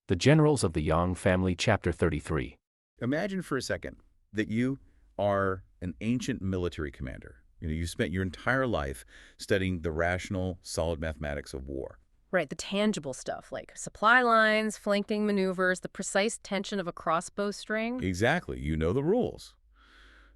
The Generals of the Yang Family, Chapter 33. Imagine for a second that you are an ancient military commander. You spent your entire life studying the rational, solid mathematics of war. Right, the tangible stuff like supply lines, flanking maneuvers, the precise tension of a crossbow string. Exactly. You know the rules.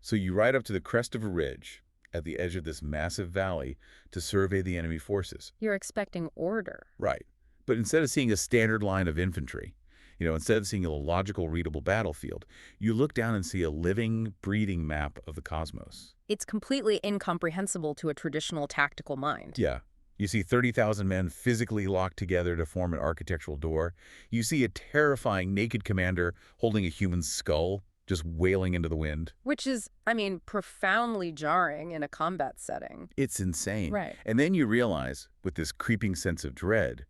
So you ride up to the crest of a ridge at the edge of this massive valley to survey the enemy forces. You're expecting order. Right. But instead of seeing a standard line of infantry, instead of seeing a logical, readable battlefield, you look down and see a living, breathing map of the cosmos. It's completely incomprehensible to a traditional tactical mind. Yeah. You see 30,000 men physically locked together to form an architectural door. You see a terrifying naked commander holding a human skull, just wailing into the wind. Which is, profoundly jarring in a combat setting. It's insane. Right. And then you realize, with this creeping sense of dread,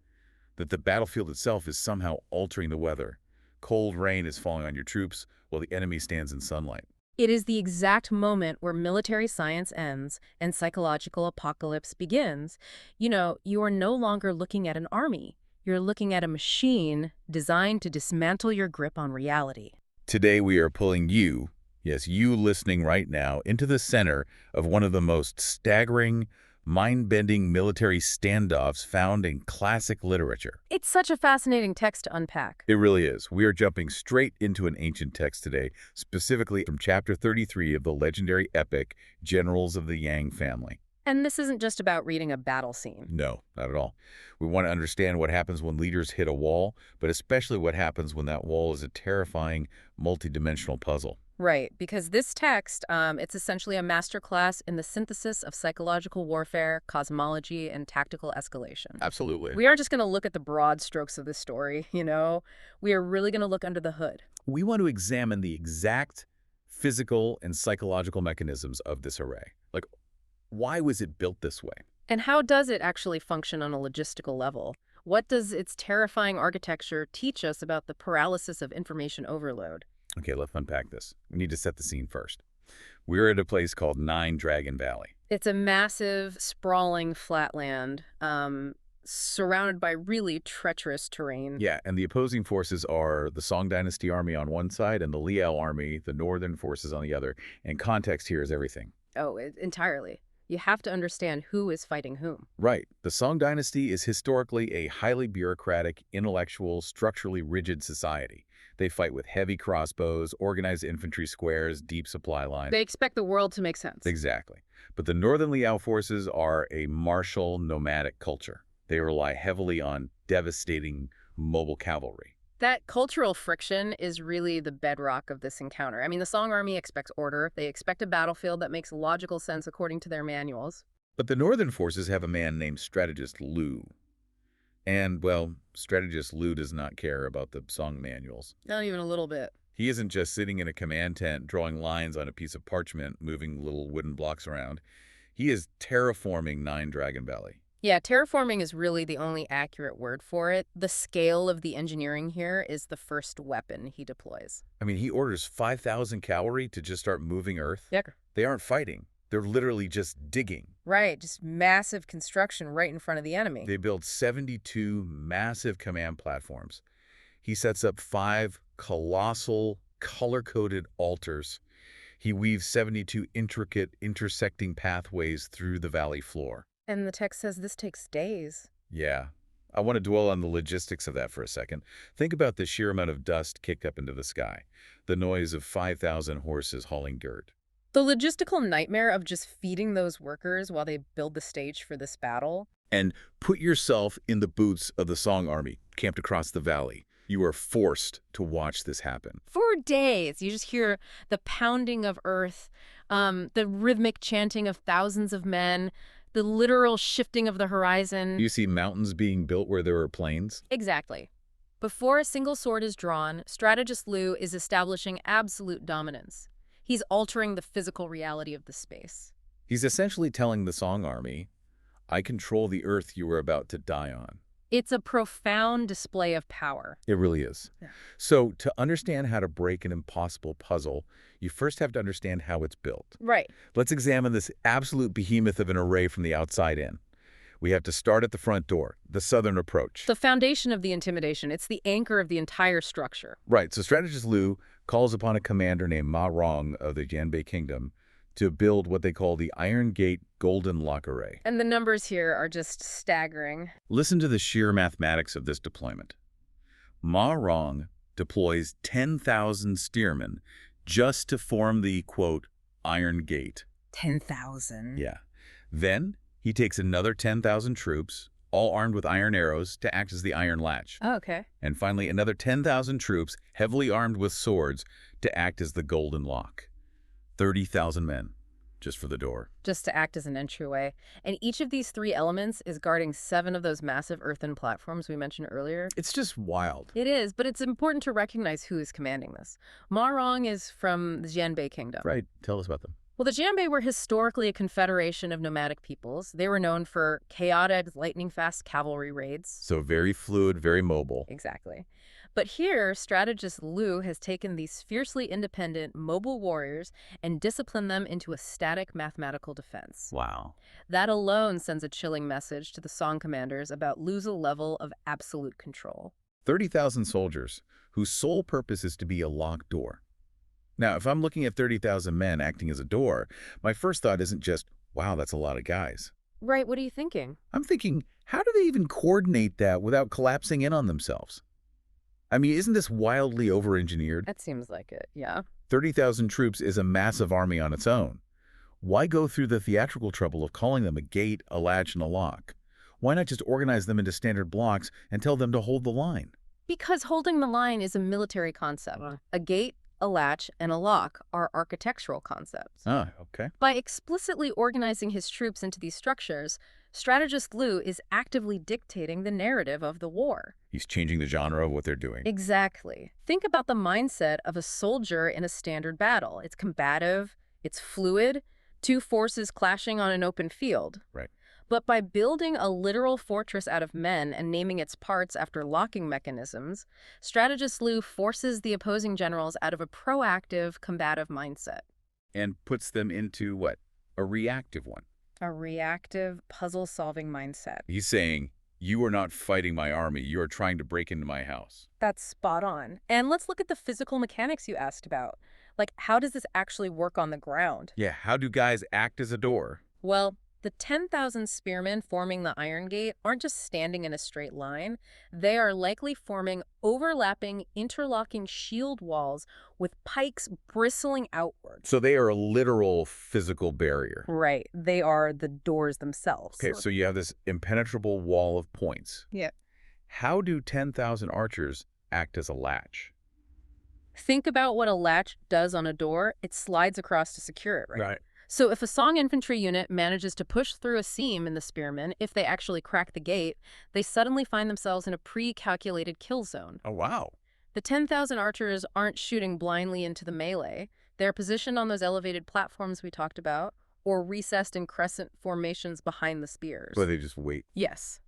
that the battlefield itself is somehow altering the weather. Cold rain is falling on your troops while the enemy stands in sunlight. It is the exact moment where military science ends and psychological apocalypse begins. You are no longer looking at an army. You're looking at a machine designed to dismantle your grip on reality. Today we are pulling you, yes, you listening right now, into the center of one of the most staggering, mind-bending military standoffs found in classic literature. It's such a fascinating text to unpack. It really is. We are jumping straight into an ancient text today, specifically from Chapter 33 of the legendary epic Generals of the Yang Family. And this isn't just about reading a battle scene. No, not at all. We want to understand what happens when leaders hit a wall, but especially what happens when that wall is a terrifying, multidimensional puzzle. Right, because this text, it's essentially a masterclass in the synthesis of psychological warfare, cosmology, and tactical escalation. Absolutely. We aren't just going to look at the broad strokes of this story, We are really going to look under the hood. We want to examine the exact physical and psychological mechanisms of this array. Like, why was it built this way? And how does it actually function on a logistical level? What does its terrifying architecture teach us about the paralysis of information overload? Okay, let's unpack this. We need to set the scene first. We're at a place called Nine Dragon Valley. It's a massive, sprawling flatland, surrounded by really treacherous terrain. Yeah, and the opposing forces are the Song Dynasty army on one side and the Liao army, the northern forces on the other. And context here is everything. Oh, entirely. You have to understand who is fighting whom. Right. The Song Dynasty is historically a highly bureaucratic, intellectual, structurally rigid society. They fight with heavy crossbows, organized infantry squares, deep supply lines. They expect the world to make sense. Exactly. But the Northern Liao forces are a martial, nomadic culture. They rely heavily on devastating mobile cavalry. That cultural friction is really the bedrock of this encounter. The Song army expects order. They expect a battlefield that makes logical sense according to their manuals. But the Northern forces have a man named Strategist Liu. And, well, Strategist Liu does not care about the Song manuals. Not even a little bit. He isn't just sitting in a command tent drawing lines on a piece of parchment, moving little wooden blocks around. He is terraforming Nine Dragon Valley. Yeah, terraforming is really the only accurate word for it. The scale of the engineering here is the first weapon he deploys. He orders 5,000 cavalry to just start moving Earth. Yeah. They aren't fighting. They're literally just digging. Right, just massive construction right in front of the enemy. They build 72 massive command platforms. He sets up 5 colossal, color-coded altars. He weaves 72 intricate, intersecting pathways through the valley floor. And the text says this takes days. Yeah. I want to dwell on the logistics of that for a second. Think about the sheer amount of dust kicked up into the sky, the noise of 5,000 horses hauling dirt. The logistical nightmare of just feeding those workers while they build the stage for this battle. And put yourself in the boots of the Song army camped across the valley. You are forced to watch this happen. For days, you just hear the pounding of earth, the rhythmic chanting of thousands of men, the literal shifting of the horizon. You see mountains being built where there are plains? Exactly. Before a single sword is drawn, Strategist Liu is establishing absolute dominance. He's altering the physical reality of the space. He's essentially telling the Song army, I control the earth you are about to die on. It's a profound display of power. It really is. Yeah. So to understand how to break an impossible puzzle, you first have to understand how it's built. Right. Let's examine this absolute behemoth of an array from the outside in. We have to start at the front door, the southern approach. The foundation of the intimidation. It's the anchor of the entire structure. Right, so strategist Liu calls upon a commander named Ma Rong of the Jianbei Kingdom to build what they call the Iron Gate Golden Lock Array. And the numbers here are just staggering. Listen to the sheer mathematics of this deployment. Ma Rong deploys 10,000 spearmen just to form the, quote, Iron Gate. 10,000. Yeah. Then he takes another 10,000 troops, all armed with iron arrows, to act as the Iron Latch. Oh, okay. And finally, another 10,000 troops, heavily armed with swords, to act as the Golden Lock. 30,000 men, just for the door. Just to act as an entryway. And each of these three elements is guarding 7 of those massive earthen platforms we mentioned earlier. It's just wild. It is, but it's important to recognize who is commanding this. Ma Rong is from the Jianbei Kingdom. Right. Tell us about them. Well, the Jianbei were historically a confederation of nomadic peoples. They were known for chaotic, lightning-fast cavalry raids. So very fluid, very mobile. Exactly. But here, strategist Liu has taken these fiercely independent, mobile warriors and disciplined them into a static mathematical defense. Wow. That alone sends a chilling message to the Song commanders about Liu's level of absolute control. 30,000 soldiers whose sole purpose is to be a locked door. Now, if I'm looking at 30,000 men acting as a door, my first thought isn't just, wow, that's a lot of guys. Right, what are you thinking? I'm thinking, how do they even coordinate that without collapsing in on themselves? I mean, isn't this wildly over-engineered? That seems like it, yeah. 30,000 troops is a massive army on its own. Why go through the theatrical trouble of calling them a gate, a latch, and a lock? Why not just organize them into standard blocks and tell them to hold the line? Because holding the line is a military concept. A gate, a latch, and a lock are architectural concepts. Ah, okay. By explicitly organizing his troops into these structures, strategist Liu is actively dictating the narrative of the war. He's changing the genre of what they're doing. Exactly. Think about the mindset of a soldier in a standard battle. It's combative, it's fluid, 2 forces clashing on an open field. Right. But by building a literal fortress out of men and naming its parts after locking mechanisms, strategist Liu forces the opposing generals out of a proactive, combative mindset. And puts them into what? A reactive one. A reactive, puzzle-solving mindset. He's saying, you are not fighting my army. You are trying to break into my house. That's spot on. And let's look at the physical mechanics you asked about. Like, how does this actually work on the ground? Yeah, how do guys act as a door? Well, the 10,000 spearmen forming the Iron Gate aren't just standing in a straight line. They are likely forming overlapping, interlocking shield walls with pikes bristling outward. So they are a literal physical barrier. Right. They are the doors themselves. Okay, so you have this impenetrable wall of points. Yeah. How do 10,000 archers act as a latch? Think about what a latch does on a door. It slides across to secure it, right? So if a Song infantry unit manages to push through a seam in the spearmen, if they actually crack the gate, they suddenly find themselves in a pre-calculated kill zone. Oh, wow. The 10,000 archers aren't shooting blindly into the melee. They're positioned on those elevated platforms we talked about, or recessed in crescent formations behind the spears. So they just wait. Yes.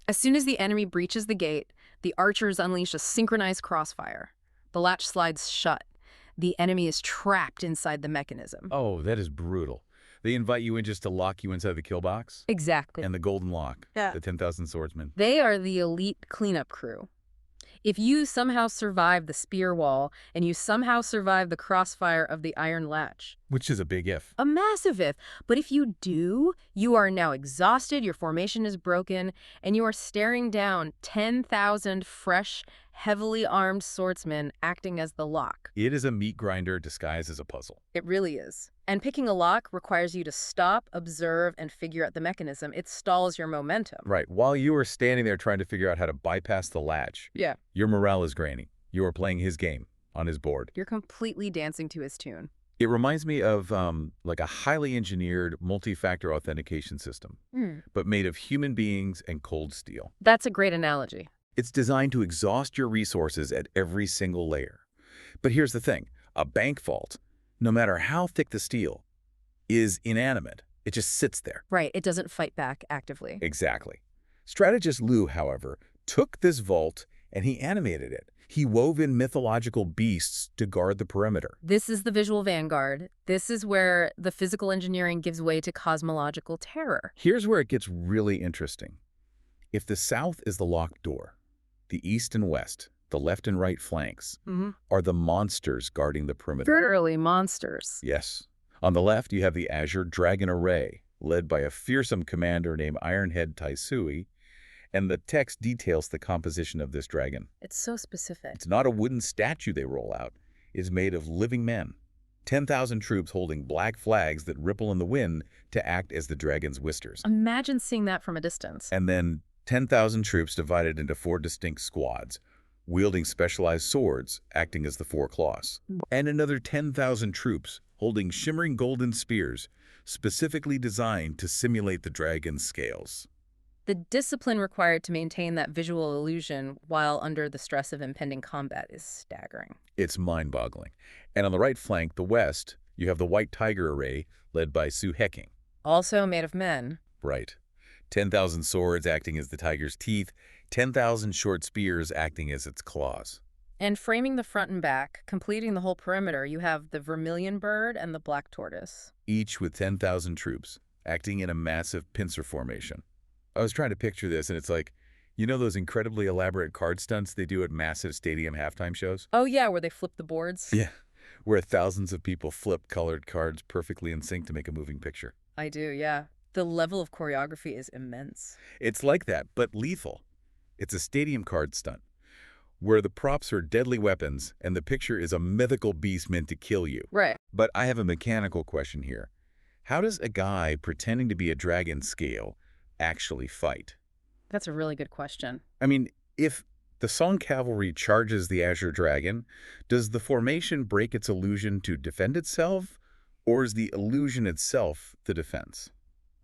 As soon as the enemy breaches the gate, the archers unleash a synchronized crossfire. The latch slides shut. The enemy is trapped inside the mechanism. Oh, that is brutal. They invite you in just to lock you inside the kill box? Exactly. And the golden lock. Yeah. The 10,000 swordsmen. They are the elite cleanup crew. If you somehow survive the spear wall and you somehow survive the crossfire of the iron latch. Which is a big if. A massive if. But if you do, you are now exhausted, your formation is broken, and you are staring down 10,000 fresh, heavily armed swordsmen acting as the lock. It is a meat grinder disguised as a puzzle. It really is. And picking a lock requires you to stop, observe, and figure out the mechanism. It stalls your momentum. Right. While you are standing there trying to figure out how to bypass the latch, Yeah. your morale is graining. You are playing his game on his board. You're completely dancing to his tune. It reminds me of like a highly engineered multi-factor authentication system, but made of human beings and cold steel. That's a great analogy. It's designed to exhaust your resources at every single layer. But here's the thing. A bank vault, no matter how thick the steel, is inanimate. It just sits there. Right. It doesn't fight back actively. Exactly. Strategist Liu, however, took this vault And he animated it. He wove in mythological beasts to guard the perimeter. This is the visual vanguard. This is where the physical engineering gives way to cosmological terror. Here's where it gets really interesting. If the south is the locked door, the east and west, the left and right flanks, are the monsters guarding the perimeter. Literally monsters. Yes. On the left, you have the Azure Dragon Array, led by a fearsome commander named Ironhead Taisui, and the text details the composition of this dragon. It's so specific. It's not a wooden statue they roll out. It's made of living men. 10,000 troops holding black flags that ripple in the wind to act as the dragon's whiskers. Imagine seeing that from a distance. And then 10,000 troops divided into 4 distinct squads, wielding specialized swords, acting as the 4 claws. And another 10,000 troops holding shimmering golden spears, specifically designed to simulate the dragon's scales. The discipline required to maintain that visual illusion while under the stress of impending combat is staggering. It's mind-boggling. And on the right flank, the west, you have the White Tiger Array, led by Su Heking. Also made of men. Right. 10,000 swords acting as the tiger's teeth, 10,000 short spears acting as its claws. And framing the front and back, completing the whole perimeter, you have the vermilion bird and the black tortoise. Each with 10,000 troops, acting in a massive pincer formation. I was trying to picture this, and it's like, you know those incredibly elaborate card stunts they do at massive stadium halftime shows? Oh yeah, where they flip the boards? Yeah, where thousands of people flip colored cards perfectly in sync to make a moving picture. I do, yeah. The level of choreography is immense. It's like that, but lethal. It's a stadium card stunt, where the props are deadly weapons and the picture is a mythical beast meant to kill you. Right. But I have a mechanical question here. How does a guy pretending to be a dragon scale actually fight? That's a really good question. I mean, if the Song Cavalry charges the Azure Dragon, does the formation break its illusion to defend itself, or is the illusion itself the defense?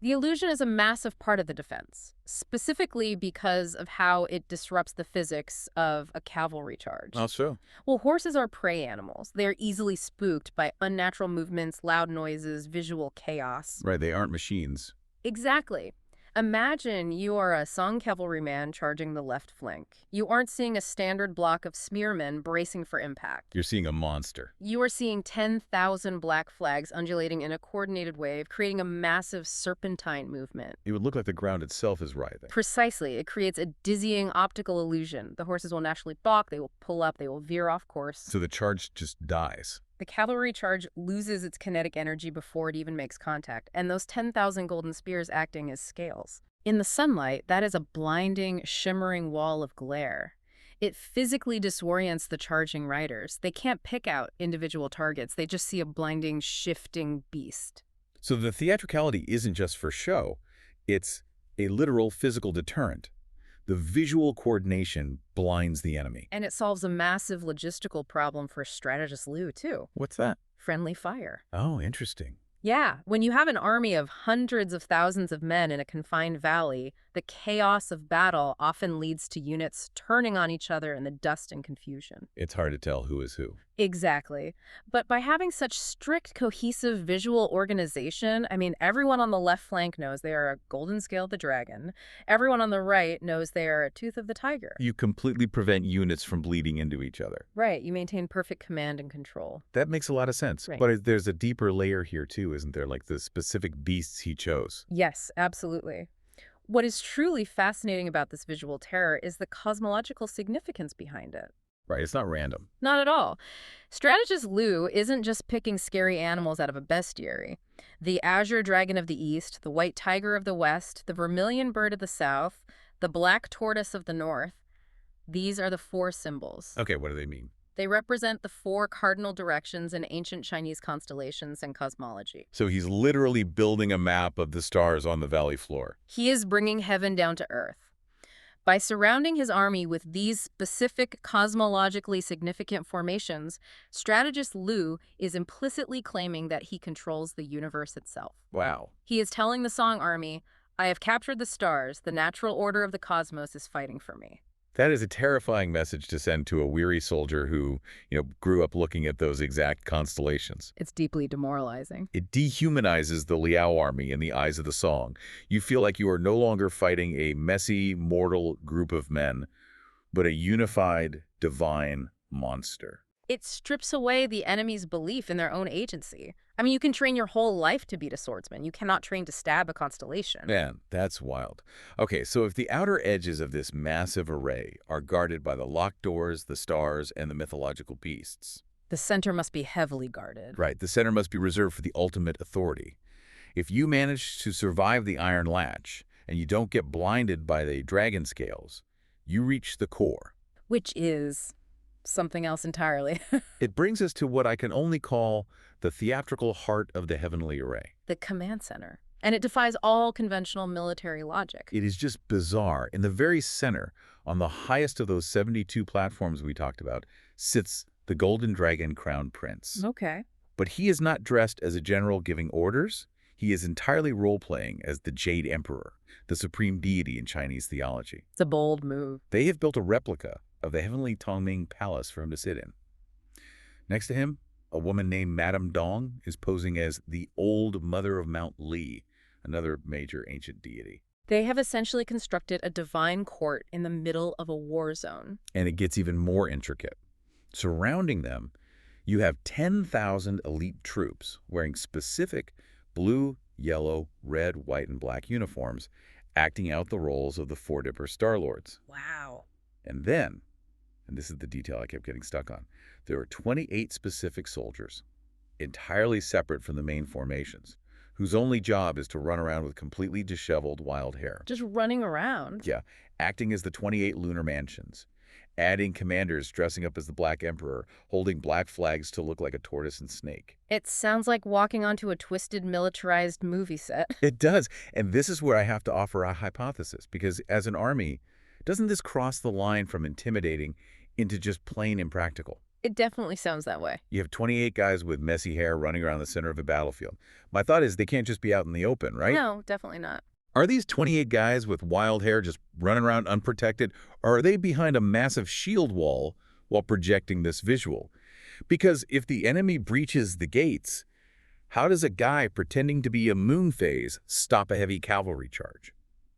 The illusion is a massive part of the defense, specifically because of how it disrupts the physics of a cavalry charge. How so? Well, horses are prey animals. They are easily spooked by unnatural movements, loud noises, visual chaos. Right, they aren't machines. Exactly. Imagine you are a Song cavalryman charging the left flank. You aren't seeing a standard block of spearmen bracing for impact. You're seeing a monster. You are seeing 10,000 black flags undulating in a coordinated wave, creating a massive serpentine movement. It would look like the ground itself is writhing. Precisely. It creates a dizzying optical illusion. The horses will naturally balk, they will pull up, they will veer off course. So the charge just dies. The cavalry charge loses its kinetic energy before it even makes contact, and those 10,000 golden spears acting as scales. In the sunlight, that is a blinding, shimmering wall of glare. It physically disorients the charging riders. They can't pick out individual targets. They just see a blinding, shifting beast. So the theatricality isn't just for show. It's a literal physical deterrent. The visual coordination blinds the enemy. And it solves a massive logistical problem for strategist Liao, too. What's that? Friendly fire. Oh, interesting. Yeah, when you have an army of hundreds of thousands of men in a confined valley, the chaos of battle often leads to units turning on each other in the dust and confusion. It's hard to tell who is who. Exactly. But by having such strict, cohesive visual organization, I mean, everyone on the left flank knows they are a golden scale of the dragon. Everyone on the right knows they are a tooth of the tiger. You completely prevent units from bleeding into each other. Right. You maintain perfect command and control. That makes a lot of sense. Right. But there's a deeper layer here, too, isn't there? Like the specific beasts he chose. Yes, absolutely. What is truly fascinating about this visual terror is the cosmological significance behind it. Right, it's not random. Not at all. Strategist Liao isn't just picking scary animals out of a bestiary. The azure dragon of the east, the white tiger of the west, the vermilion bird of the south, the black tortoise of the north, these are the 4 symbols. Okay, what do they mean? They represent the 4 cardinal directions in ancient Chinese constellations and cosmology. So he's literally building a map of the stars on the valley floor. He is bringing heaven down to earth. By surrounding his army with these specific cosmologically significant formations, strategist Liao is implicitly claiming that he controls the universe itself. Wow. He is telling the Song army, I have captured the stars. The natural order of the cosmos is fighting for me. That is a terrifying message to send to a weary soldier who, grew up looking at those exact constellations. It's deeply demoralizing. It dehumanizes the Liao army in the eyes of the Song. You feel like you are no longer fighting a messy, mortal group of men, but a unified, divine monster. It strips away the enemy's belief in their own agency. I mean, you can train your whole life to beat a swordsman. You cannot train to stab a constellation. Man, that's wild. Okay, so if the outer edges of this massive array are guarded by the locked doors, the stars, and the mythological beasts, The center must be heavily guarded. right, the center must be reserved for the ultimate authority. If you manage to survive the iron latch, and you don't get blinded by the dragon scales, you reach the core. Which is something else entirely. It brings us to what I can only call the theatrical heart of the heavenly array. The command center. And it defies all conventional military logic. It is just bizarre. In the very center, on the highest of those 72 platforms we talked about, sits the Golden Dragon Crown Prince. Okay. But he is not dressed as a general giving orders. He is entirely role-playing as the Jade Emperor, the supreme deity in Chinese theology. It's a bold move. They have built a replica of the heavenly Tongming Palace for him to sit in. Next to him, a woman named Madame Dong is posing as the Old Mother of Mount Li, another major ancient deity. They have essentially constructed a divine court in the middle of a war zone. And it gets even more intricate. Surrounding them, you have 10,000 elite troops wearing specific blue, yellow, red, white, and black uniforms, acting out the roles of the Four Dipper Star Lords. Wow. And then, and this is the detail I kept getting stuck on, there are 28 specific soldiers, entirely separate from the main formations, whose only job is to run around with completely disheveled wild hair. Just running around. Yeah, acting as the 28 lunar mansions, adding commanders dressing up as the Black Emperor, holding black flags to look like a tortoise and snake. It sounds like walking onto a twisted, militarized movie set. It does, and this is where I have to offer a hypothesis, because as an army, doesn't this cross the line from intimidating into just plain impractical? It definitely sounds that way. You have 28 guys with messy hair running around the center of a battlefield. My thought is they can't just be out in the open, right? No, definitely not. Are these 28 guys with wild hair just running around unprotected, or are they behind a massive shield wall while projecting this visual? Because if the enemy breaches the gates, how does a guy pretending to be a moon phase stop a heavy cavalry charge?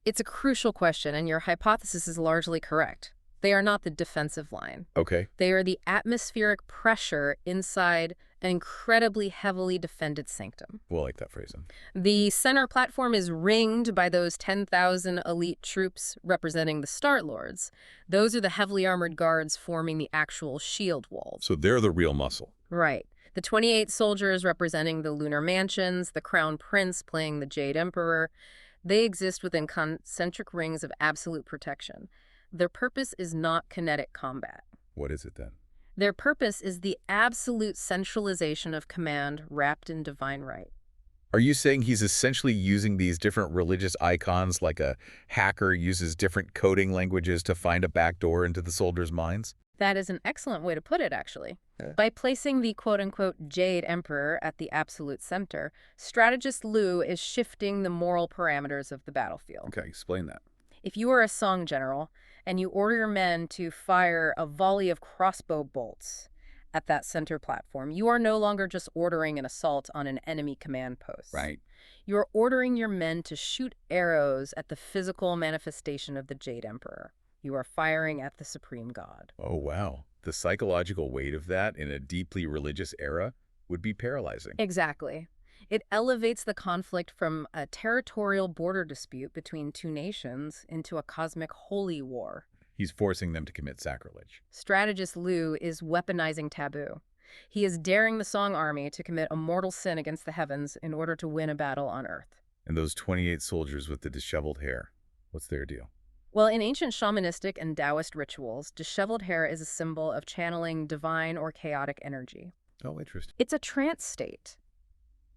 It's a crucial question, and your hypothesis is largely correct. They are not the defensive line. Okay. They are the atmospheric pressure inside an incredibly heavily defended sanctum. Well, I like that phrasing. The center platform is ringed by those 10,000 elite troops representing the Star Lords. Those are the heavily armored guards forming the actual shield walls. So they're the real muscle. Right. The 28 soldiers representing the lunar mansions, the Crown Prince playing the Jade Emperor, they exist within concentric rings of absolute protection. Their purpose is not kinetic combat. What is it then? Their purpose is the absolute centralization of command wrapped in divine right. Are you saying he's essentially using these different religious icons like a hacker uses different coding languages to find a backdoor into the soldiers' minds? That is an excellent way to put it, actually. Yeah. By placing the quote-unquote Jade Emperor at the absolute center, strategist Liu is shifting the moral parameters of the battlefield. Okay, explain that. If you are a Song general and you order your men to fire a volley of crossbow bolts at that center platform, you are no longer just ordering an assault on an enemy command post. Right. You're ordering your men to shoot arrows at the physical manifestation of the Jade Emperor. You are firing at the supreme god. Oh, wow. The psychological weight of that in a deeply religious era would be paralyzing. Exactly. It elevates the conflict from a territorial border dispute between two nations into a cosmic holy war. He's forcing them to commit sacrilege. Strategist Liu is weaponizing taboo. He is daring the Song army to commit a mortal sin against the heavens in order to win a battle on Earth. And those 28 soldiers with the disheveled hair, what's their deal? Well, in ancient shamanistic and Taoist rituals, disheveled hair is a symbol of channeling divine or chaotic energy. Oh, interesting. It's a trance state.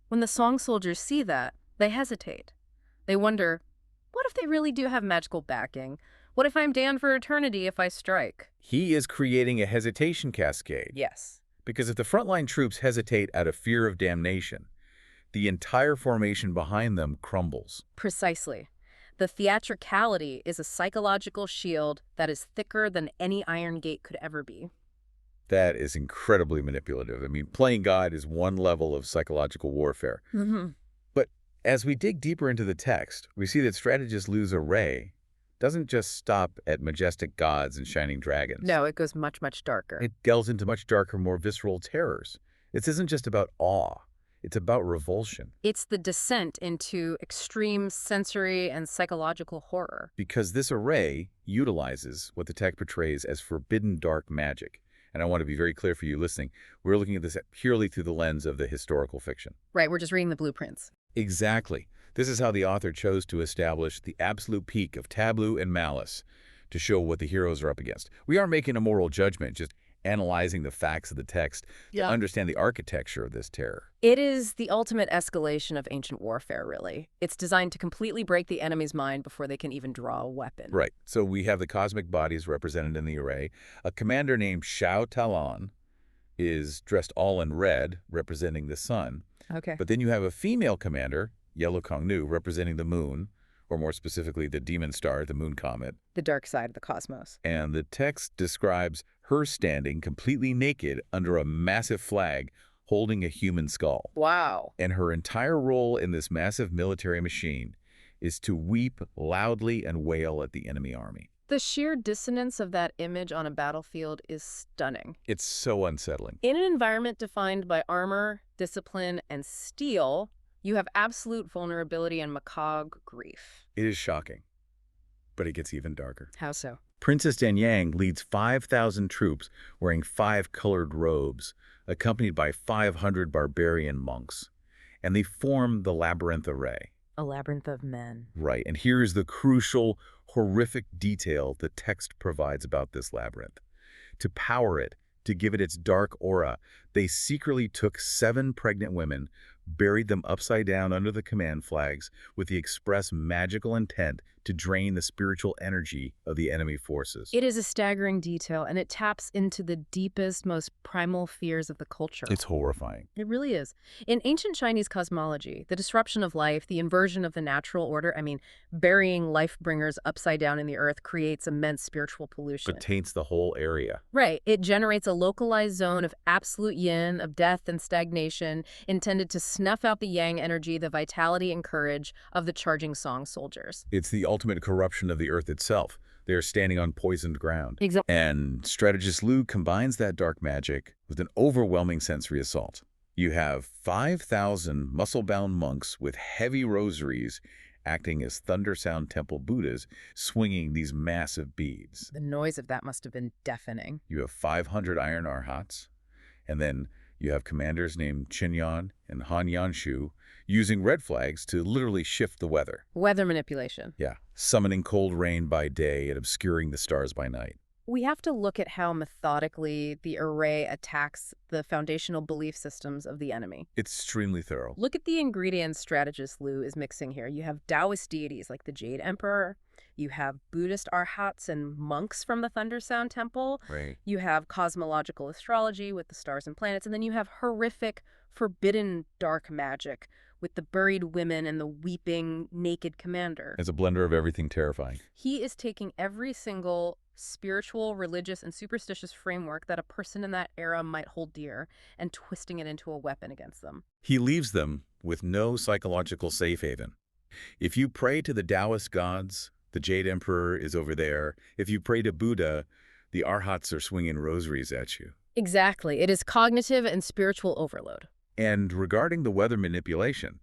When the Song soldiers see that, they hesitate. They wonder, what if they really do have magical backing? What if I'm damned for eternity if I strike? He is creating a hesitation cascade. Yes. Because if the frontline troops hesitate out of fear of damnation, the entire formation behind them crumbles. Precisely. The theatricality is a psychological shield that is thicker than any iron gate could ever be. That is incredibly manipulative. I mean, playing God is one level of psychological warfare. Mm-hmm. But as we dig deeper into the text, we see that strategist Liu's array doesn't just stop at majestic gods and shining dragons. No, it goes much, much darker. It delves into much darker, more visceral terrors. This isn't just about awe. It's about revulsion. It's the descent into extreme sensory and psychological horror. Because this array utilizes what the text portrays as forbidden dark magic. And I want to be very clear for you listening, we're looking at this purely through the lens of the historical fiction. Right, we're just reading the blueprints. Exactly. This is how the author chose to establish the absolute peak of tableau and malice to show what the heroes are up against. We aren't making a moral judgment, just analyzing the facts of the text to understand the architecture of this terror. It is the ultimate escalation of ancient warfare, really. It's designed to completely break the enemy's mind before they can even draw a weapon. Right. So we have the cosmic bodies represented in the array. A commander named Shao Talon is dressed all in red, representing the sun. Okay. But then you have a female commander, Yellow Kongnu, representing the moon, or more specifically the demon star, the moon comet. The dark side of the cosmos. And the text describes her standing completely naked under a massive flag holding a human skull. Wow. And her entire role in this massive military machine is to weep loudly and wail at the enemy army. The sheer dissonance of that image on a battlefield is stunning. It's so unsettling. In an environment defined by armor, discipline, and steel, you have absolute vulnerability and macabre grief. It is shocking, but it gets even darker. How so? Princess Danyang leads 5,000 troops wearing 5 colored robes, accompanied by 500 barbarian monks, and they form the Labyrinth Array. A labyrinth of men. Right, and here's the crucial, horrific detail the text provides about this labyrinth. To power it, to give it its dark aura, they secretly took 7 pregnant women, buried them upside down under the command flags with the express magical intent to drain the spiritual energy of the enemy forces. It is a staggering detail, and it taps into the deepest, most primal fears of the culture. It's horrifying. It really is. In ancient Chinese cosmology, the disruption of life, the inversion of the natural order, burying life-bringers upside down in the earth creates immense spiritual pollution. It taints the whole area. Right. It generates a localized zone of absolute yin, of death and stagnation, intended to snuff out the yang energy, the vitality and courage of the charging song soldiers. It's the ultimate corruption of the earth itself. They are standing on poisoned ground. Exactly. And strategist Liu combines that dark magic with an overwhelming sensory assault. You have 5,000 muscle-bound monks with heavy rosaries acting as Thunder Sound Temple Buddhas, swinging these massive beads. The noise of that must have been deafening. You have 500 iron arhats, and then you have commanders named Qinyan and Han Yanshu using red flags to literally shift the weather. Weather manipulation. Yeah, summoning cold rain by day and obscuring the stars by night. We have to look at how methodically the array attacks the foundational belief systems of the enemy. It's extremely thorough. Look at the ingredients strategist Liu is mixing here. You have Taoist deities like the Jade Emperor. You have Buddhist arhats and monks from the Thunder Sound Temple. Right. You have cosmological astrology with the stars and planets. And then you have horrific, forbidden dark magic with the buried women and the weeping, naked commander. It's a blender of everything terrifying. He is taking every single spiritual, religious, and superstitious framework that a person in that era might hold dear and twisting it into a weapon against them. He leaves them with no psychological safe haven. If you pray to the Taoist gods, the Jade Emperor is over there. If you pray to Buddha, the arhats are swinging rosaries at you. Exactly. It is cognitive and spiritual overload. And regarding the weather manipulation,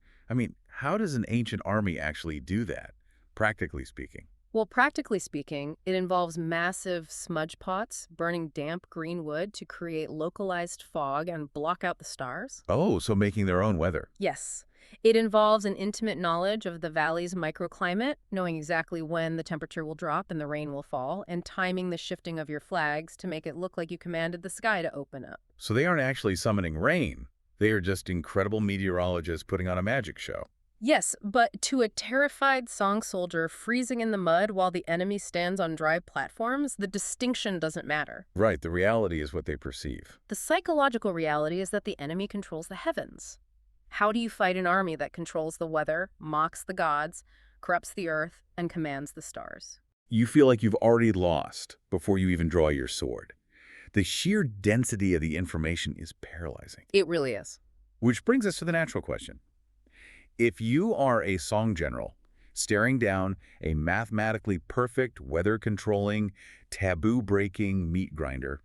how does an ancient army actually do that, practically speaking? Well, practically speaking, it involves massive smudge pots burning damp green wood to create localized fog and block out the stars. Oh, so making their own weather. Yes. It involves an intimate knowledge of the valley's microclimate, knowing exactly when the temperature will drop and the rain will fall, and timing the shifting of your flags to make it look like you commanded the sky to open up. So they aren't actually summoning rain. They are just incredible meteorologists putting on a magic show. Yes, but to a terrified song soldier freezing in the mud while the enemy stands on dry platforms, the distinction doesn't matter. Right, the reality is what they perceive. The psychological reality is that the enemy controls the heavens. How do you fight an army that controls the weather, mocks the gods, corrupts the earth, and commands the stars? You feel like you've already lost before you even draw your sword. The sheer density of the information is paralyzing. It really is. Which brings us to the natural question. If you are a song general staring down a mathematically perfect, weather-controlling, taboo-breaking meat grinder.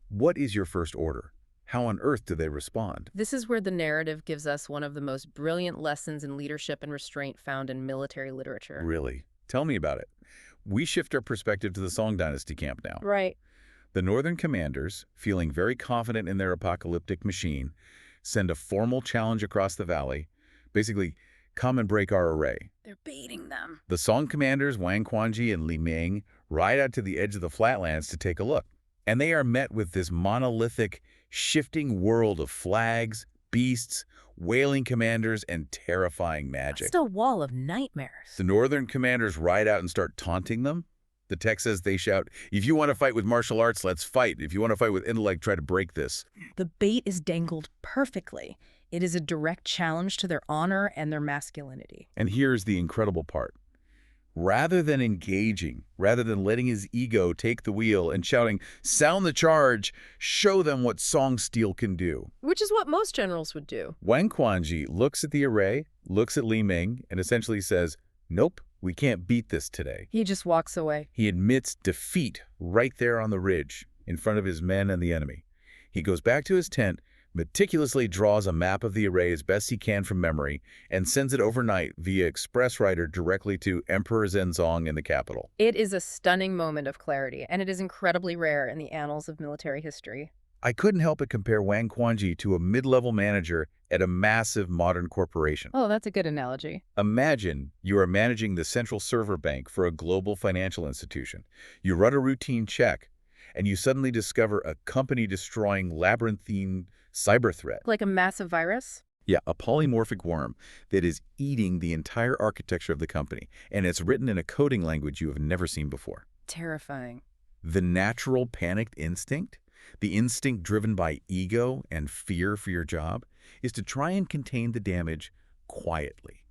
What is your first order? How on earth do they respond? This is where the narrative gives us one of the most brilliant lessons in leadership and restraint found in military literature. Really? Tell me about it. We shift our perspective to the Song Dynasty camp now. Right. The northern commanders, feeling very confident in their apocalyptic machine, send a formal challenge across the valley. Basically, come and break our array. They're baiting them. The Song commanders, Wang Quanji and Li Ming, ride out to the edge of the flatlands to take a look. And they are met with this monolithic, shifting world of flags, beasts, wailing commanders, and terrifying magic. Just a wall of nightmares. The northern commanders ride out and start taunting them. The text says they shout, "If you want to fight with martial arts, let's fight. If you want to fight with intellect, try to break this." The bait is dangled perfectly. It is a direct challenge to their honor and their masculinity. And here's the incredible part. Rather than engaging, rather than letting his ego take the wheel and shouting, "Sound the charge, show them what song steel can do," Which is what most generals would do. Wang Quanji looks at the array, looks at Li Ming, and essentially says, "Nope, we can't beat this today." He just walks away. He admits defeat right there on the ridge, in front of his men and the enemy. He goes back to his tent, meticulously draws a map of the array as best he can from memory, and sends it overnight via express rider directly to Emperor Zhenzong in the capital. It is a stunning moment of clarity, and it is incredibly rare in the annals of military history. I couldn't help but compare Wang Quanji to a mid-level manager at a massive modern corporation. Oh, that's a good analogy. Imagine you are managing the central server bank for a global financial institution. You run a routine check, and you suddenly discover a company-destroying labyrinthine cyber threat. Like a massive virus? Yeah, a polymorphic worm that is eating the entire architecture of the company, and it's written in a coding language you have never seen before. Terrifying. The natural panicked instinct, the instinct driven by ego and fear for your job, is to try and contain the damage quietly,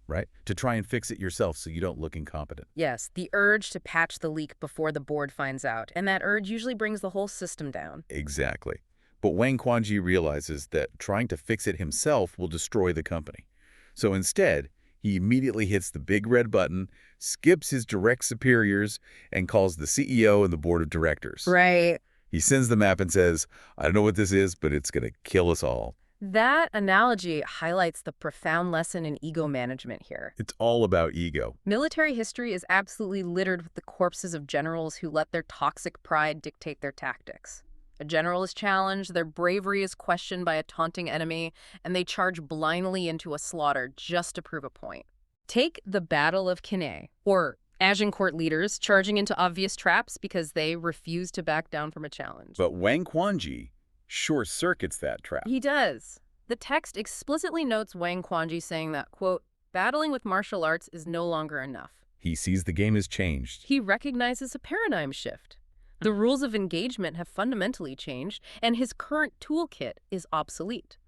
right? To try and fix it yourself so you don't look incompetent. Yes, the urge to patch the leak before the board finds out, and that urge usually brings the whole system down. Exactly. But Wang Quanji realizes that trying to fix it himself will destroy the company. So instead, he immediately hits the big red button, skips his direct superiors, and calls the CEO and the board of directors. Right. He sends the map and says, "I don't know what this is, but it's going to kill us all." That analogy highlights the profound lesson in ego management here. It's all about ego. Military history is absolutely littered with the corpses of generals who let their toxic pride dictate their tactics. A general is challenged, their bravery is questioned by a taunting enemy, and they charge blindly into a slaughter just to prove a point. Take the Battle of Cannae, or Agincourt leaders charging into obvious traps because they refuse to back down from a challenge. But Wang Quanji short-circuits that trap. He does. The text explicitly notes Wang Quanji saying that, quote, battling with martial arts is no longer enough. He sees the game has changed. He recognizes a paradigm shift. The rules of engagement have fundamentally changed, and his current toolkit is obsolete.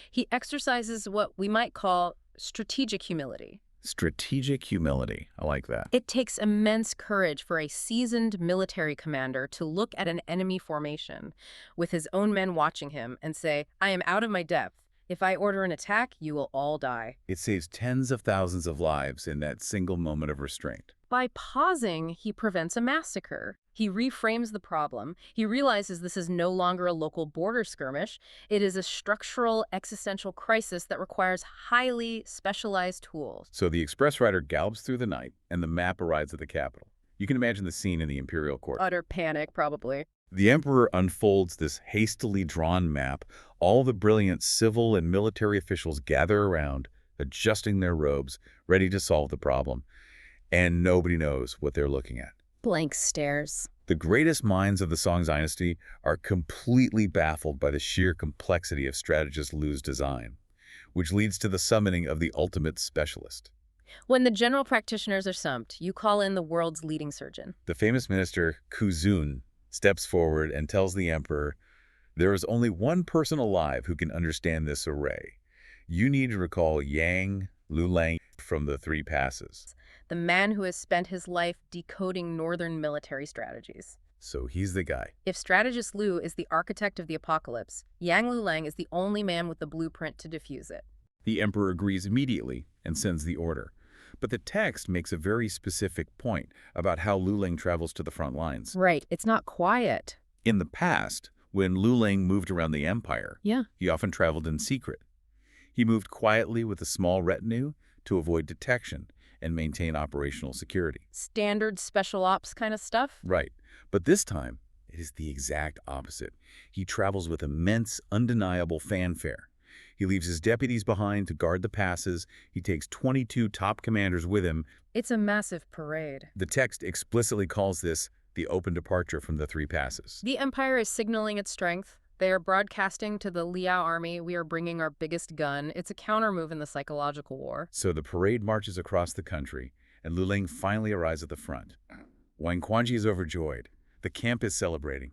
He exercises what we might call strategic humility. Strategic humility. I like that. It takes immense courage for a seasoned military commander to look at an enemy formation with his own men watching him and say, "I am out of my depth. If I order an attack, you will all die." It saves tens of thousands of lives in that single moment of restraint. By pausing, he prevents a massacre. He reframes the problem. He realizes this is no longer a local border skirmish. It is a structural, existential crisis that requires highly specialized tools. So the express rider gallops through the night, and the map arrives at the capital. You can imagine the scene in the imperial court. Utter panic, probably. The emperor unfolds this hastily drawn map. All the brilliant civil and military officials gather around, adjusting their robes, ready to solve the problem. And nobody knows what they're looking at. Blank stares. The greatest minds of the Song Dynasty are completely baffled by the sheer complexity of strategist Liu's design, which leads to the summoning of the ultimate specialist. When the general practitioners are stumped, you call in the world's leading surgeon. The famous minister Kuzun steps forward and tells the emperor, "There is only one person alive who can understand this array. You need to recall Yang Lulang from the Three Passes." The man who has spent his life decoding northern military strategies. So he's the guy. If strategist Liu is the architect of the apocalypse, Yang Lulang is the only man with the blueprint to defuse it. The emperor agrees immediately and sends the order. But the text makes a very specific point about how Lu Ling travels to the front lines. Right. It's not quiet. In the past, when Lu Ling moved around the empire, Yeah. he often traveled in secret. He moved quietly with a small retinue to avoid detection and maintain operational security. Standard special ops kind of stuff? Right. But this time, it is the exact opposite. He travels with immense, undeniable fanfare. He leaves his deputies behind to guard the passes. He takes 22 top commanders with him. It's a massive parade. The text explicitly calls this the open departure from the 3 passes. The Empire is signaling its strength. They are broadcasting to the Liao army, we are bringing our biggest gun. It's a counter-move in the psychological war. So the parade marches across the country, and Lu Ling finally arrives at the front. Wang Quanji is overjoyed. The camp is celebrating.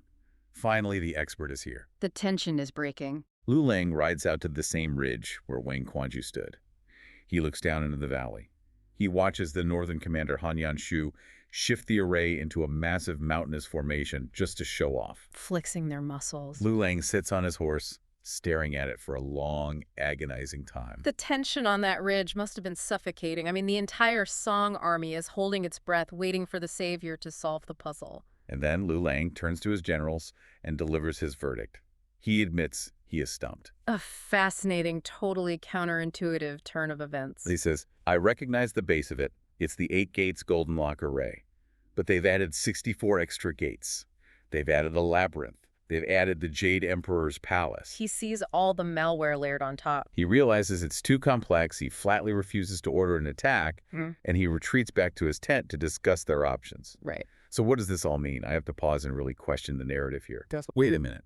Finally, the expert is here. The tension is breaking. Lu Ling rides out to the same ridge where Wang Quanji stood. He looks down into the valley. He watches the northern commander Han Yanshu shift the array into a massive mountainous formation just to show off. Flexing their muscles. Lu Ling sits on his horse, staring at it for a long, agonizing time. The tension on that ridge must have been suffocating. I mean, the entire Song army is holding its breath, waiting for the savior to solve the puzzle. And then Lu Ling turns to his generals and delivers his verdict. He admits he is stumped. A fascinating, totally counterintuitive turn of events. He says, I recognize the base of it. It's the 8 gates Golden Lock array. But they've added 64 extra gates. They've added a labyrinth. They've added the Jade Emperor's palace. He sees all the malware layered on top. He realizes it's too complex. He flatly refuses to order an attack, and he retreats back to his tent to discuss their options. Right. So what does this all mean? I have to pause and really question the narrative here. Wait a minute.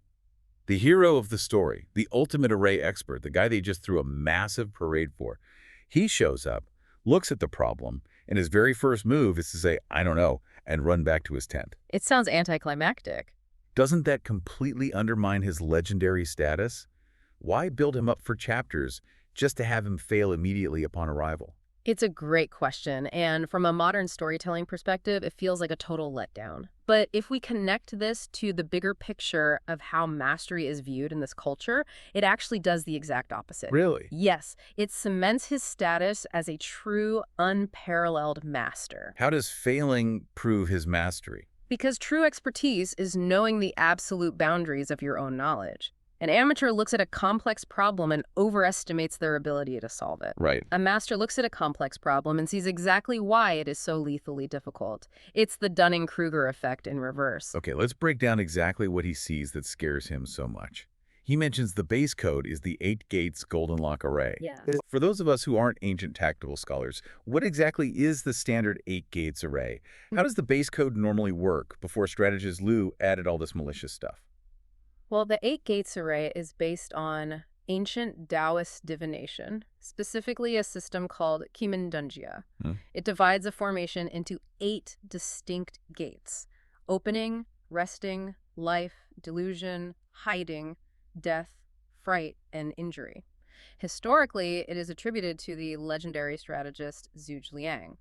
The hero of the story, the ultimate array expert, the guy they just threw a massive parade for, he shows up, looks at the problem, and his very first move is to say, I don't know, and run back to his tent. It sounds anticlimactic. Doesn't that completely undermine his legendary status? Why build him up for chapters just to have him fail immediately upon arrival? It's a great question, and from a modern storytelling perspective, it feels like a total letdown. But if we connect this to the bigger picture of how mastery is viewed in this culture, it actually does the exact opposite. Really? Yes, it cements his status as a true, unparalleled master. How does failing prove his mastery? Because true expertise is knowing the absolute boundaries of your own knowledge. An amateur looks at a complex problem and overestimates their ability to solve it. Right. A master looks at a complex problem and sees exactly why it is so lethally difficult. It's the Dunning-Kruger effect in reverse. Okay, let's break down exactly what he sees that scares him so much. He mentions the base code is the 8 gates Golden Lock array. Yeah. For those of us who aren't ancient tactical scholars, what exactly is the standard 8 gates array? How does the base code normally work before strategist Liu added all this malicious stuff? Well, the 8 gates array is based on ancient Taoist divination, specifically a system called Kimindunjia. It divides a formation into 8 distinct gates: opening, resting, life, delusion, hiding, death, fright, and injury. Historically, it is attributed to the legendary strategist Zhuge Liang.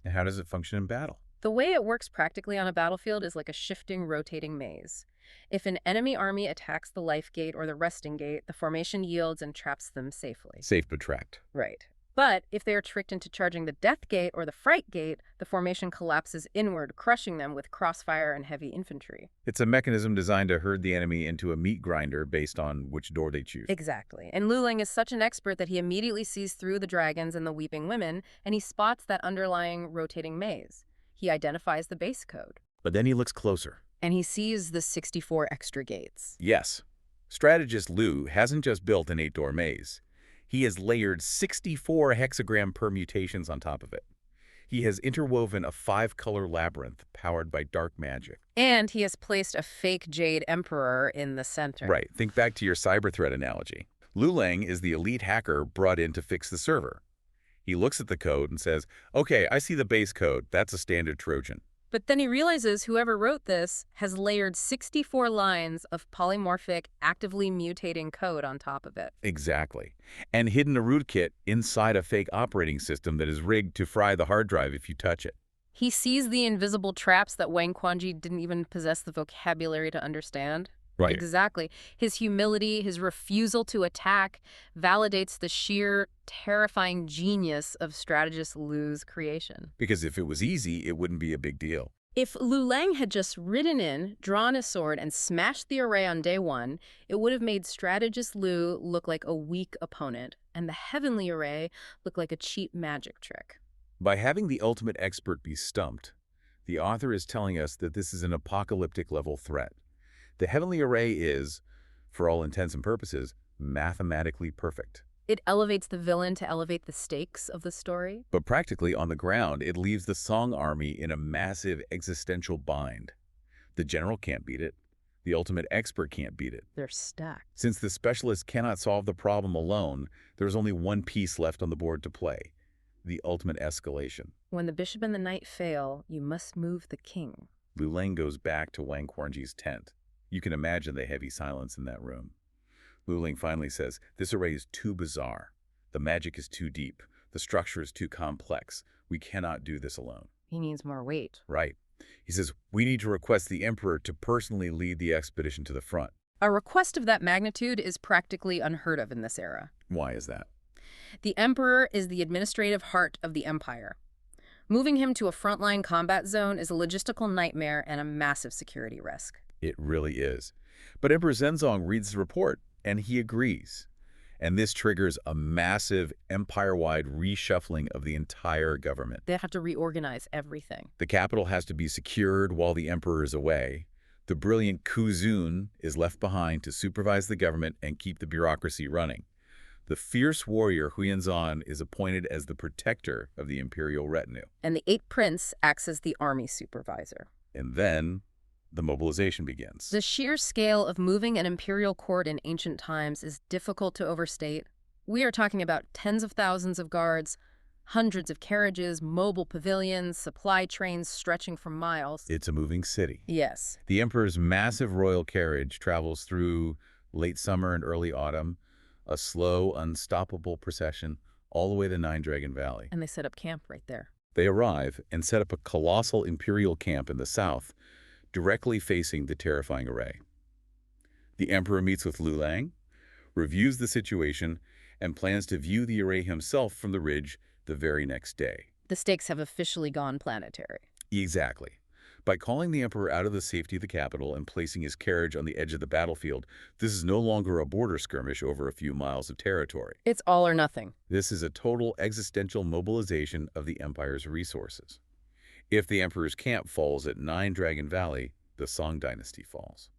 And how does it function in battle? The way it works practically on a battlefield is like a shifting, rotating maze. If an enemy army attacks the life gate or the resting gate, the formation yields and traps them safely. Safe but trapped. Right. But if they are tricked into charging the death gate or the fright gate, the formation collapses inward, crushing them with crossfire and heavy infantry. It's a mechanism designed to herd the enemy into a meat grinder based on which door they choose. Exactly. And Lu Ling is such an expert that he immediately sees through the dragons and the weeping women, and he spots that underlying rotating maze. He identifies the base code. But then he looks closer. And he sees the 64 extra gates. Yes. Strategist Liu hasn't just built an 8-door maze. He has layered 64 hexagram permutations on top of it. He has interwoven a 5-color labyrinth powered by dark magic. And he has placed a fake Jade Emperor in the center. Right. Think back to your cyber threat analogy. Lu Ling is the elite hacker brought in to fix the server. He looks at the code and says, okay, I see the base code. That's a standard Trojan. But then he realizes whoever wrote this has layered 64 lines of polymorphic, actively mutating code on top of it. Exactly. And hidden a rootkit inside a fake operating system that is rigged to fry the hard drive if you touch it. He sees the invisible traps that Wang Quanji didn't even possess the vocabulary to understand. Right. Exactly. His humility, his refusal to attack, validates the sheer, terrifying genius of strategist Lu's creation. Because if it was easy, it wouldn't be a big deal. If Lu Lang had just ridden in, drawn his sword, and smashed the array on day one, it would have made strategist Lu look like a weak opponent, and the heavenly array look like a cheap magic trick. By having the ultimate expert be stumped, the author is telling us that this is an apocalyptic-level threat. The heavenly array is, for all intents and purposes, mathematically perfect. It elevates the villain to elevate the stakes of the story. But practically on the ground, it leaves the Song army in a massive existential bind. The general can't beat it. The ultimate expert can't beat it. They're stacked. Since the specialist cannot solve the problem alone, there's only one piece left on the board to play: the ultimate escalation. When the bishop and the knight fail, you must move the king. Lu Leng goes back to Wang Quanji's tent. You can imagine the heavy silence in that room. Lu Leng finally says, "This array is too bizarre. The magic is too deep. The structure is too complex. We cannot do this alone." He needs more weight. Right. He says, "We need to request the emperor to personally lead the expedition to the front." A request of that magnitude is practically unheard of in this era. Why is that? The emperor is the administrative heart of the empire. Moving him to a frontline combat zone is a logistical nightmare and a massive security risk. It really is. But Emperor Zhenzong reads the report, and he agrees. And this triggers a massive empire-wide reshuffling of the entire government. They have to reorganize everything. The capital has to be secured while the emperor is away. The brilliant Ku Zun is left behind to supervise the government and keep the bureaucracy running. The fierce warrior Huyanzan is appointed as the protector of the imperial retinue. And the 8th prince acts as the army supervisor. And then the mobilization begins. The sheer scale of moving an imperial court in ancient times is difficult to overstate. We are talking about tens of thousands of guards, hundreds of carriages, mobile pavilions, supply trains stretching for miles. It's a moving city. Yes. The emperor's massive royal carriage travels through late summer and early autumn, a slow, unstoppable procession all the way to Nine Dragon Valley. And they set up camp right there. They arrive and set up a colossal imperial camp in the south, directly facing the terrifying array. The emperor meets with Lu Lang, reviews the situation, and plans to view the array himself from the ridge the very next day. The stakes have officially gone planetary. Exactly. By calling the emperor out of the safety of the capital and placing his carriage on the edge of the battlefield, this is no longer a border skirmish over a few miles of territory. It's all or nothing. This is a total existential mobilization of the empire's resources. If the emperor's camp falls at Nine Dragon Valley, the Song dynasty falls.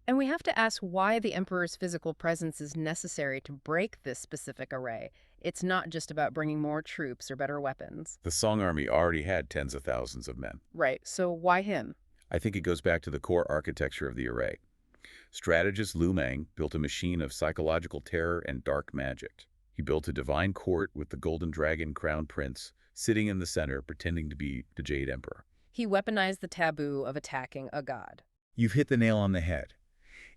And we have to ask why the emperor's physical presence is necessary to break this specific array. It's not just about bringing more troops or better weapons. The Song army already had tens of thousands of men. Right, so why him? I think it goes back to the core architecture of the array. Strategist Lu Meng built a machine of psychological terror and dark magic. He built a divine court with the golden dragon crown prince sitting in the center pretending to be the Jade Emperor. He weaponized the taboo of attacking a god. You've hit the nail on the head.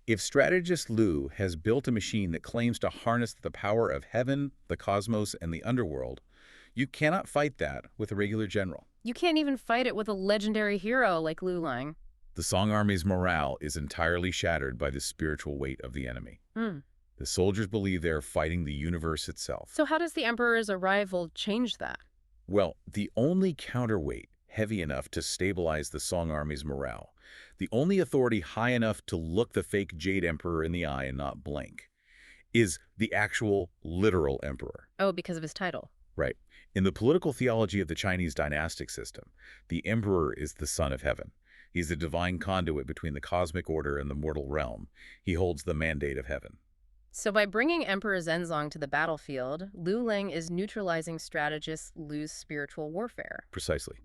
If strategist Lu has built a machine that claims to harness the power of heaven, the cosmos, and the underworld, you cannot fight that with a regular general. You can't even fight it with a legendary hero like Lu Lang. The Song army's morale is entirely shattered by the spiritual weight of the enemy. The soldiers believe they are fighting the universe itself. So how does the emperor's arrival change that? Well, the only counterweight heavy enough to stabilize the Song army's morale, the only authority high enough to look the fake Jade Emperor in the eye and not blink, is the actual literal emperor. Oh, because of his title. Right. In the political theology of the Chinese dynastic system, the emperor is the son of heaven. He's the divine conduit between the cosmic order and the mortal realm. He holds the mandate of heaven. So by bringing Emperor Zhenzong to the battlefield, Lu Lang is neutralizing strategist Lu's spiritual warfare. Precisely.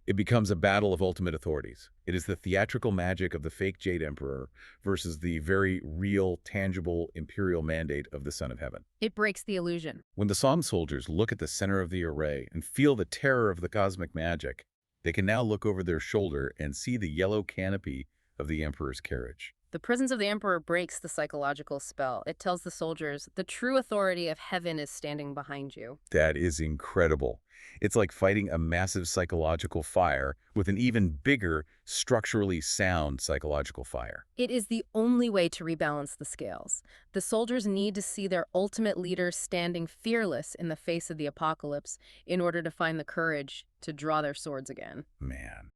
It becomes a battle of ultimate authorities. It is the theatrical magic of the fake Jade Emperor versus the very real, tangible imperial mandate of the Son of Heaven. It breaks the illusion. When the Song soldiers look at the center of the array and feel the terror of the cosmic magic, they can now look over their shoulder and see the yellow canopy of the Emperor's carriage. The presence of the emperor breaks the psychological spell. It tells the soldiers the true authority of heaven is standing behind you. That is incredible. It's like fighting a massive psychological fire with an even bigger, structurally sound psychological fire. It is the only way to rebalance the scales. The soldiers need to see their ultimate leader standing fearless in the face of the apocalypse in order to find the courage to draw their swords again. Man.